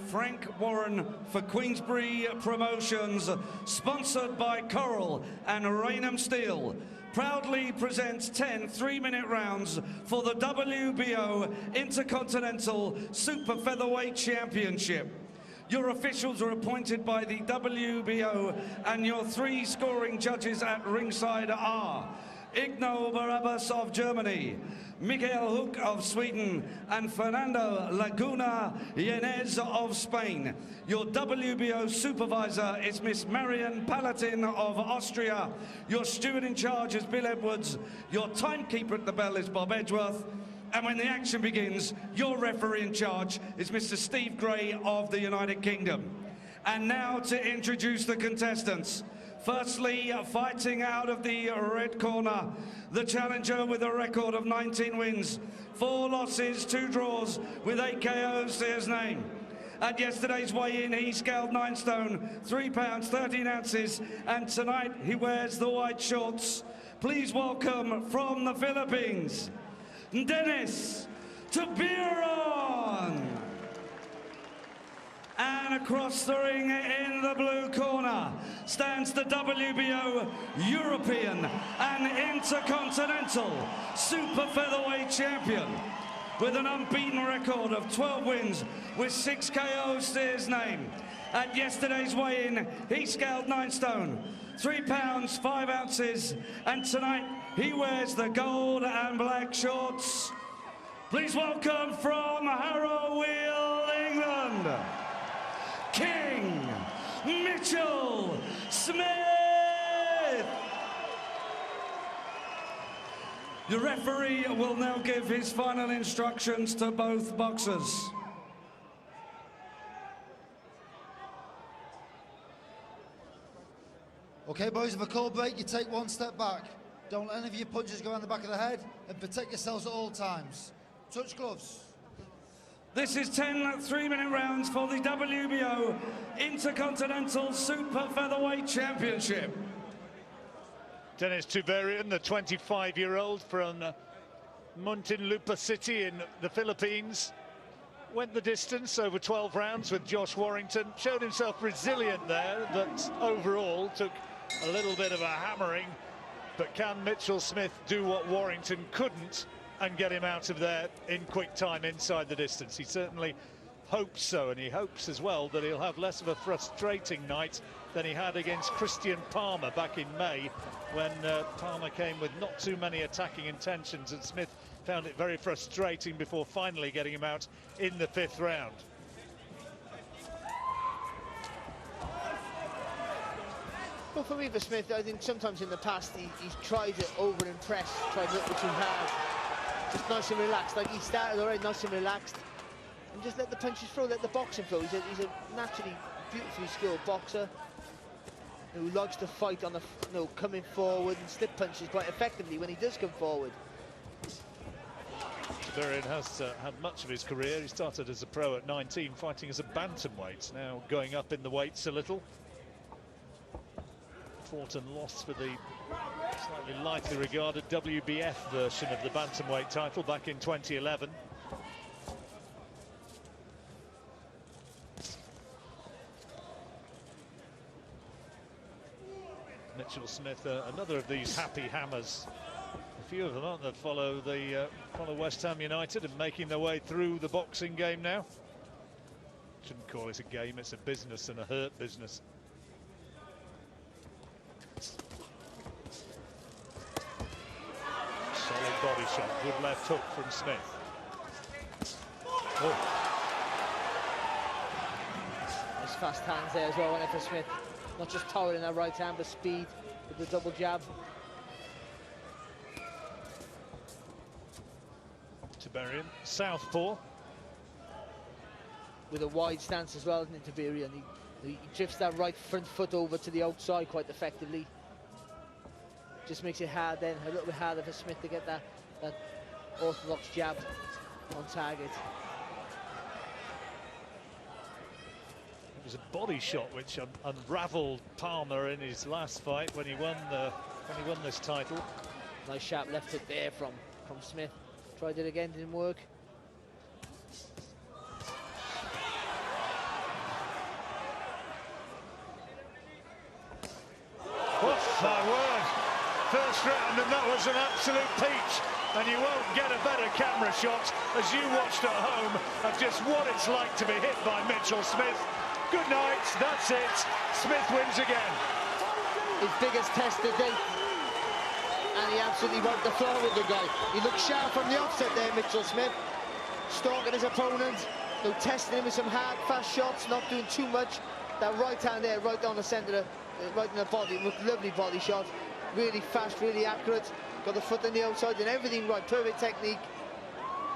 Frank Warren for Queensbury Promotions, sponsored by Coral and Raynham Steel, proudly presents 10 3-minute rounds for the WBO Intercontinental Super Featherweight Championship. Your officials are appointed by the WBO, and your 3 scoring judges at ringside are Igno Barabbas of Germany, Miguel Hook of Sweden, and Fernando Laguna Yanez of Spain. Your WBO supervisor is Miss Marion Palatin of Austria. Your steward in charge is Bill Edwards. Your timekeeper at the bell is Bob Edgeworth. And when the action begins, your referee in charge is Mr. Steve Gray of the United Kingdom. And now to introduce the contestants. Firstly, fighting out of the red corner, the challenger with a record of 19 wins, 4 losses, 2 draws, with 8 KOs to his name. At yesterday's weigh-in, he scaled 9 stone, 3 pounds, 13 ounces, and tonight he wears the white shorts. Please welcome from the Philippines, Dennis Tubieron. And across the ring in the blue corner stands the WBO European and Intercontinental Super Featherweight Champion with an unbeaten record of 12 wins with 6 KOs to his name. At yesterday's weigh-in, he scaled 9 stone, 3 pounds, 5 ounces, and tonight he wears the gold and black shorts. Please welcome from Harrowweald, England, King Mitchell Smith. The referee will now give his final instructions to both boxers. Okay, boys, if a call break, you take 1 step back. Don't let any of your punches go around the back of the head, and protect yourselves at all times. Touch gloves. This is 10 3-minute rounds for the WBO Intercontinental Super Featherweight Championship. Dennis Tubieron, the 25-year-old from Muntinlupa City in the Philippines, went the distance over 12 rounds with Josh Warrington, showed himself resilient there, but overall took a little bit of a hammering. But can Mitchell Smith do what Warrington couldn't and get him out of there in quick time inside the distance? He certainly hopes so, and he hopes as well that he'll have less of a frustrating night than he had against Christian Palmer back in May, when Palmer came with not too many attacking intentions, and Smith found it very frustrating before finally getting him out in the 5th round. Well, for me, for Smith, I think sometimes in the past he's tried to over-impress, tried a little too hard. Just nice and relaxed, like he started already nice and relaxed. And just let the punches flow, let the boxing flow. He's a naturally beautifully skilled boxer who likes to fight on the, coming forward and slip punches quite effectively when he does come forward. Tubieron has had much of his career. He started as a pro at 19, fighting as a bantamweight, now going up in the weights a little. Fought and lost for the slightly lightly regarded WBF version of the bantamweight title back in 2011. Mitchell Smith, another of these happy hammers. A few of them, aren't there, follow West Ham United and making their way through the boxing game now. Shouldn't call it a game, it's a business, and a hurt business. Solid body shot, good left hook from Smith. Oh. Nice fast hands there as well, went for Smith. Not just towering that right hand, but speed with the double jab. Tubieron, southpaw. With a wide stance as well, isn't it, Tubieron? He drifts that right front foot over to the outside quite effectively. Just makes it hard then, a little bit harder for Smith to get that orthodox jab on target. It was a body shot which unravelled Palmer in his last fight when he won this title. Nice sharp left hook there from Smith. Tried it again, didn't work. Oh, my word. First round, and that was an absolute peach. And you won't get a better camera shot, as you watched at home, of just what it's like to be hit by Mitchell Smith. Good night, that's it. Smith wins again. His biggest test to date. And he absolutely wiped the floor with the guy. He looked sharp from the offset there, Mitchell Smith. Stalking his opponent, testing him with some hard, fast shots, not doing too much. That right hand there, right down the centre, right in the body, lovely body shot. Really fast, really accurate. Got the foot on the outside and everything right, perfect technique.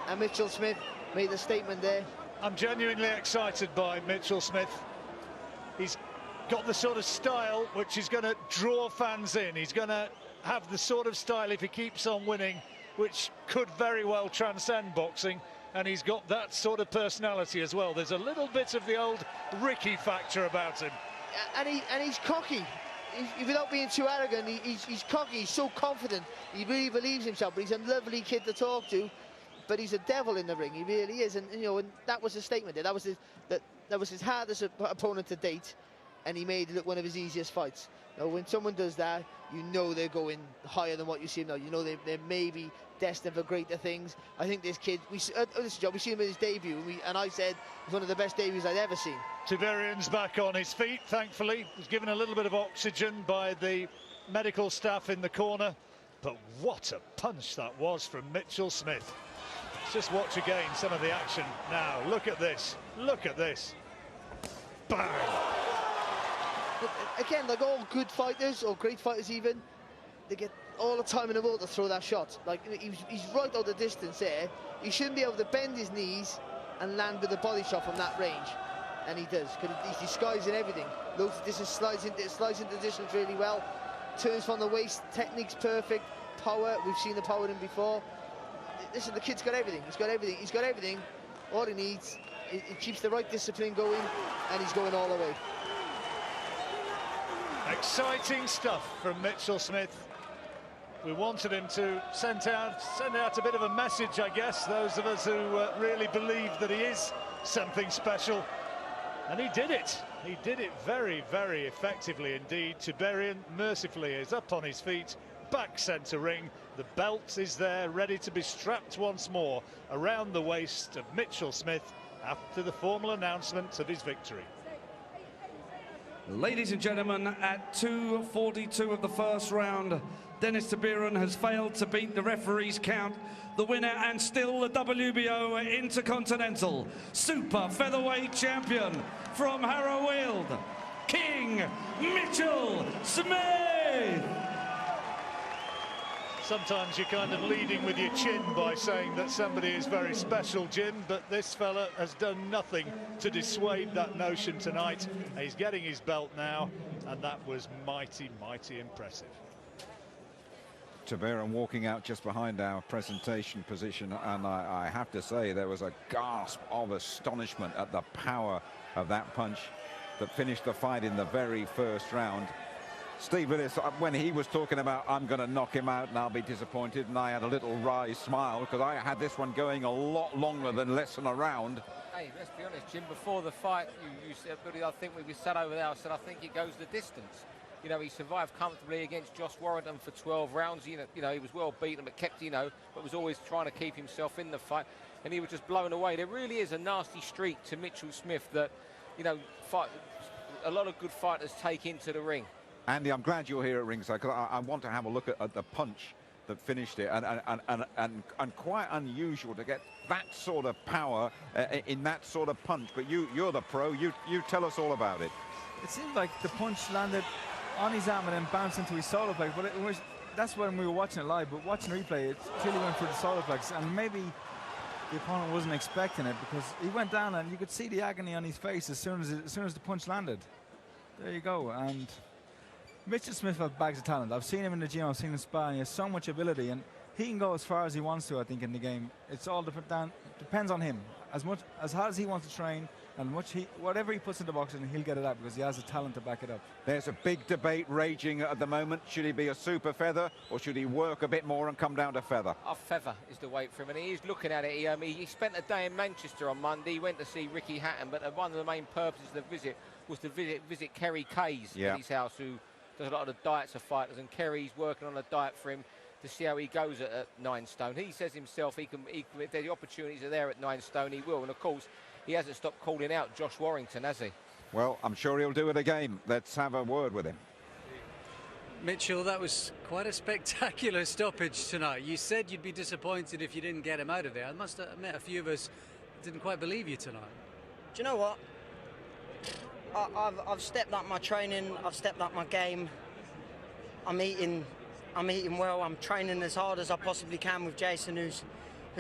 And Mitchell Smith made a statement there. I'm genuinely excited by Mitchell Smith. He's got the sort of style which is going to draw fans in. He's going to have the sort of style, if he keeps on winning, which could very well transcend boxing. And he's got that sort of personality as well. There's a little bit of the old Ricky factor about him. And he's cocky. Without being too arrogant, he's cocky, he's so confident, he really believes himself, but he's a lovely kid to talk to, but he's a devil in the ring, he really is, and you know, and that was his statement there. That was his hardest opponent to date, and he made it look one of his easiest fights. Now, when someone does that, you know they're going higher than what you see him now. You know they're maybe destined for greater things. I think this kid, we see him in his debut, and I said it's one of the best debuts I'd ever seen. Tubieron's back on his feet, thankfully. He was given a little bit of oxygen by the medical staff in the corner. But what a punch that was from Mitchell Smith. Let's just watch again some of the action now. Look at this. Look at this. Bang! Again, like all good fighters, or great fighters even, they get all the time in the world to throw that shot. Like, he's right out the distance there. He shouldn't be able to bend his knees and land with a body shot from that range. And he does, because he's disguising everything. Loads of distance, slides into distance really well. Turns from the waist, technique's perfect. Power, we've seen the power in him before. Listen, the kid's got everything. He's got everything. He's got everything. All he needs, he keeps the right discipline going, and he's going all the way. Exciting stuff from Mitchell Smith. We wanted him to send out a bit of a message, I guess, those of us who really believe that he is something special. And he did it. He did it very, very effectively indeed. Tubieron mercifully is up on his feet, back centre ring. The belt is there, ready to be strapped once more around the waist of Mitchell Smith after the formal announcement of his victory. Ladies and gentlemen, at 2:42 of the first round, Dennis Tubieron has failed to beat the referee's count. The winner and still the WBO Intercontinental Super Featherweight Champion from Harrow Weald, King Mitchell Smith. Sometimes you're kind of leading with your chin by saying that somebody is very special, Jim, but this fella has done nothing to dissuade that notion tonight. He's getting his belt now, and that was mighty, mighty impressive. Tubieron walking out just behind our presentation position, and I have to say there was a gasp of astonishment at the power of that punch that finished the fight in the very first round. Steve Willis, when he was talking about I'm going to knock him out and I'll be disappointed, and I had a little wry smile because I had this one going a lot longer than less than a round. Hey, let's be honest, Jim, before the fight you said, Billy, I think we sat over there, I said I think it goes the distance. You know, he survived comfortably against Josh Warrington for 12 rounds. You know, he was well beaten, but kept, but was always trying to keep himself in the fight. And he was just blown away. There really is a nasty streak to Mitchell Smith that, a lot of good fighters take into the ring. Andy, I'm glad you're here at ringside because I want to have a look at the punch that finished it, and quite unusual to get that sort of power in that sort of punch. But you're the pro. You tell us all about it. It seemed like the punch landed on his arm and then bounced into his solar plex, but that's when we were watching it live. But watching replay, it clearly went through the solar plex, and maybe the opponent wasn't expecting it because he went down and you could see the agony on his face as soon as the punch landed. There you go. And Mitchell Smith has bags of talent. I've seen him in the gym, I've seen him sparring. He has so much ability, and he can go as far as he wants to, I think, in the game. It's all depends on him. As hard as he wants to train, and whatever he puts into boxing, he'll get it out because he has the talent to back it up. There's a big debate raging at the moment. Should he be a super feather, or should he work a bit more and come down to feather? A feather is the weight for him, and he is looking at it. He spent a day in Manchester on Monday. He went to see Ricky Hatton, but one of the main purposes of the visit was to visit Kerry Kays at his house, who does a lot of the diets of fighters, and Kerry's working on a diet for him to see how he goes at 9 stone. He says himself if the opportunities are there at 9 stone, he will. And of course, he hasn't stopped calling out Josh Warrington, has he? Well, I'm sure he'll do it again. Let's have a word with him. Mitchell, that was quite a spectacular stoppage tonight. You said you'd be disappointed if you didn't get him out of there. I must admit, a few of us didn't quite believe you tonight. Do you know what? I've stepped up my training. I've stepped up my game. I'm eating well. I'm training as hard as I possibly can with Jason, who's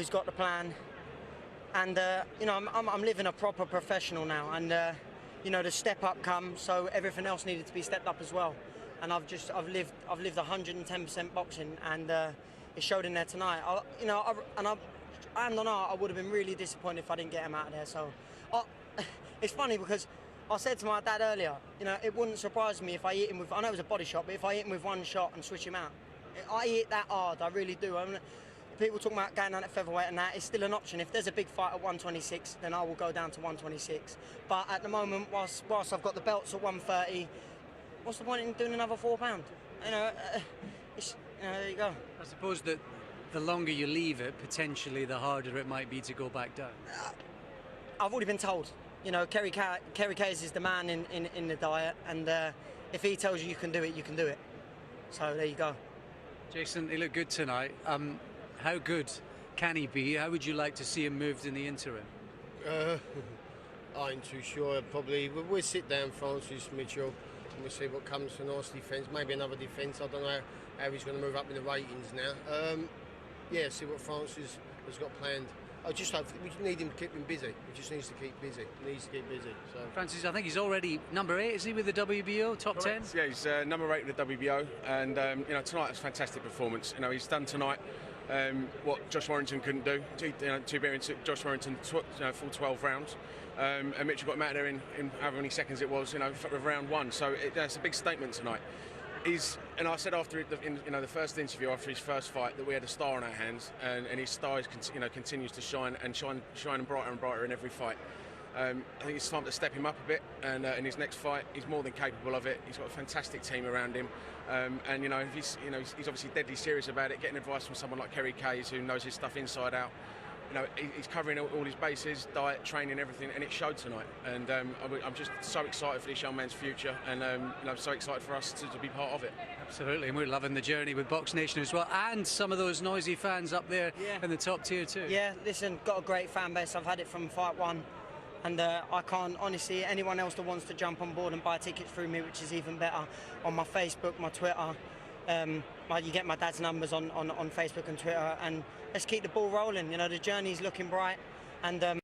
got the plan. And you know, I'm living a proper professional now. And you know, the step up comes, so everything else needed to be stepped up as well. And I've lived 110% boxing, and it showed in there tonight. I would have been really disappointed if I didn't get him out of there. So it's funny because I said to my dad earlier, you know, it wouldn't surprise me if I hit him with, I know it was a body shot, but if I hit him with one shot and switch him out, I hit that hard, I really do. I mean, people talking about going down at featherweight and that, it's still an option. If there's a big fight at 126, then I will go down to 126. But at the moment, whilst I've got the belts at 130, what's the point in doing another £4? You know, there you go. I suppose that the longer you leave it, potentially the harder it might be to go back down. I've already been told. You know, Kerry Kayes is the man in the diet, and if he tells you you can do it, you can do it. So there you go. Jason, he looked good tonight. How good can he be? How would you like to see him moved in the interim? I ain't too sure. Probably we'll sit down, Francis, Mitchell, and we'll see what comes for nice defence. Maybe another defence. I don't know how he's going to move up in the ratings now. Yeah, see what Francis has got planned. I just hope we need him to keep him busy. He just needs to keep busy. He needs to keep busy. So. Francis, I think he's already number 8, is he, with the WBO top 10? Yeah, he's number 8 with the WBO, and you know, tonight was a fantastic performance. You know, he's done tonight what Josh Warrington couldn't do. Tubieron took Josh Warrington full 12 rounds, and Mitchell got him out there in however many seconds it was, you know, for round 1. So it's a big statement tonight. And I said after the first interview after his first fight that we had a star on our hands, and his star continues to shine brighter and brighter in every fight. I think it's time to step him up a bit, and in his next fight, he's more than capable of it. He's got a fantastic team around him, and you know, he's obviously deadly serious about it. Getting advice from someone like Kerry Kayes, who knows his stuff inside out. You know, he's covering all his bases, diet, training, everything, and it showed tonight. And I'm just so excited for this young man's future, and you know, so excited for us to be part of it. Absolutely, and we're loving the journey with Box Nation as well, and some of those noisy fans up there in the top tier too. Yeah, listen, got a great fan base. I've had it from fight 1, and I can't honestly, anyone else that wants to jump on board and buy tickets through me, which is even better, on my Facebook, my Twitter. You get my dad's numbers on Facebook and Twitter, and let's keep the ball rolling. You know, the journey's looking bright, and